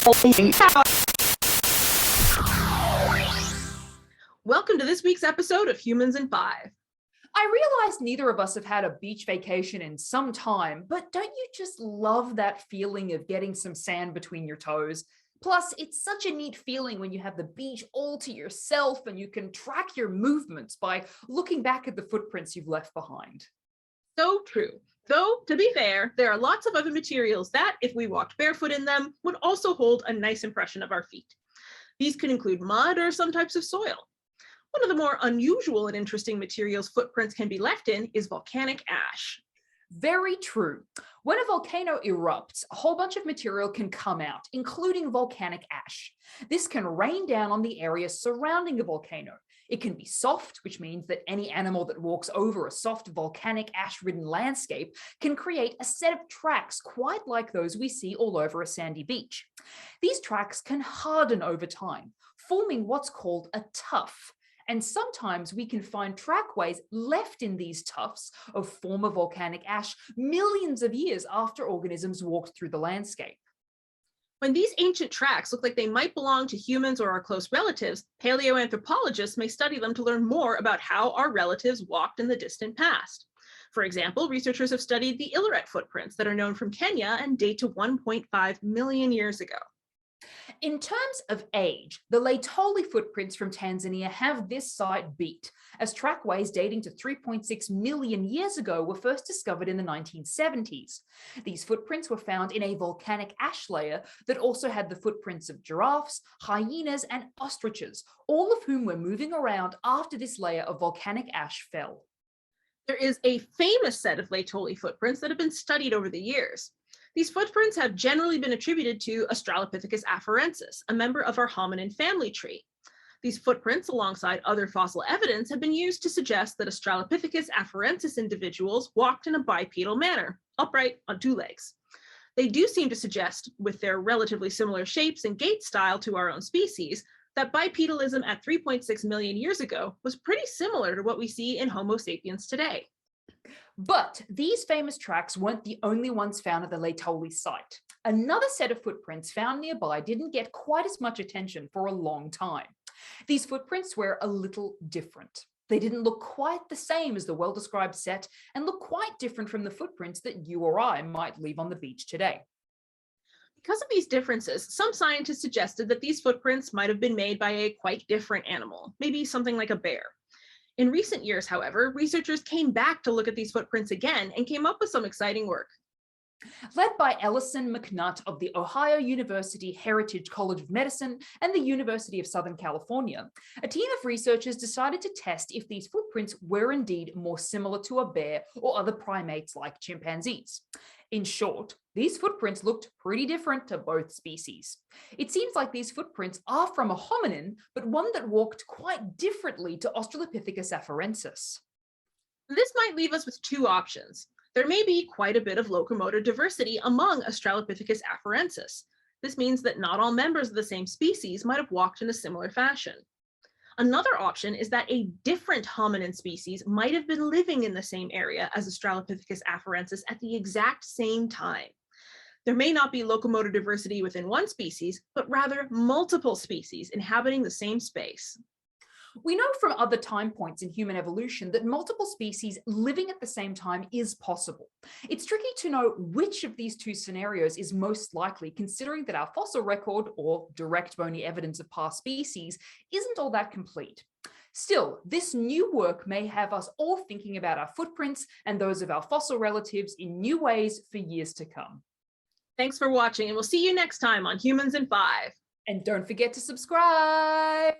Welcome to this week's episode of Humans in 5. I realize neither of us have had a beach vacation in some time, but don't you just love that feeling of getting some sand between your toes? Plus, it's such a neat feeling when you have the beach all to yourself and you can track your movements by looking back at the footprints you've left behind. So true. Though, to be fair, there are lots of other materials that, if we walked barefoot in them, would also hold a nice impression of our feet. These could include mud or some types of soil. One of the more unusual and interesting materials footprints can be left in is volcanic ash. Very true. When a volcano erupts, a whole bunch of material can come out, including volcanic ash. This can rain down on the area surrounding a volcano. It can be soft, which means that any animal that walks over a soft volcanic ash-ridden landscape can create a set of tracks quite like those we see all over a sandy beach. These tracks can harden over time, forming what's called a tuff. And sometimes we can find trackways left in these tuffs of former volcanic ash millions of years after organisms walked through the landscape. When these ancient tracks look like they might belong to humans or our close relatives, paleoanthropologists may study them to learn more about how our relatives walked in the distant past. For example, researchers have studied the Illiret footprints that are known from Kenya and date to 1.5 million years ago. In terms of age, the Laetoli footprints from Tanzania have this site beat, as trackways dating to 3.6 million years ago were first discovered in the 1970s. These footprints were found in a volcanic ash layer that also had the footprints of giraffes, hyenas, and ostriches, all of whom were moving around after this layer of volcanic ash fell. There is a famous set of Laetoli footprints that have been studied over the years. These footprints have generally been attributed to Australopithecus afarensis, a member of our hominin family tree. These footprints, alongside other fossil evidence, have been used to suggest that Australopithecus afarensis individuals walked in a bipedal manner, upright on two legs. They do seem to suggest, with their relatively similar shapes and gait style to our own species, that bipedalism at 3.6 million years ago was pretty similar to what we see in Homo sapiens today. But these famous tracks weren't the only ones found at the Laetoli site. Another set of footprints found nearby didn't get quite as much attention for a long time. These footprints were a little different. They didn't look quite the same as the well-described set and look quite different from the footprints that you or I might leave on the beach today. Because of these differences, some scientists suggested that these footprints might have been made by a quite different animal, maybe something like a bear. In recent years, however, researchers came back to look at these footprints again and came up with some exciting work. Led by Ellison McNutt of the Ohio University Heritage College of Medicine and the University of Southern California, a team of researchers decided to test if these footprints were indeed more similar to a bear or other primates like chimpanzees. In short, these footprints looked pretty different to both species. It seems like these footprints are from a hominin, but one that walked quite differently to Australopithecus afarensis. This might leave us with two options. There may be quite a bit of locomotor diversity among Australopithecus afarensis. This means that not all members of the same species might have walked in a similar fashion. Another option is that a different hominin species might have been living in the same area as Australopithecus afarensis at the exact same time. There may not be locomotor diversity within one species, but rather multiple species inhabiting the same space. We know from other time points in human evolution that multiple species living at the same time is possible. It's tricky to know which of these two scenarios is most likely, considering that our fossil record, or direct bony evidence of past species, isn't all that complete. Still, this new work may have us all thinking about our footprints and those of our fossil relatives in new ways for years to come. Thanks for watching, and we'll see you next time on Humans in 5. And don't forget to subscribe!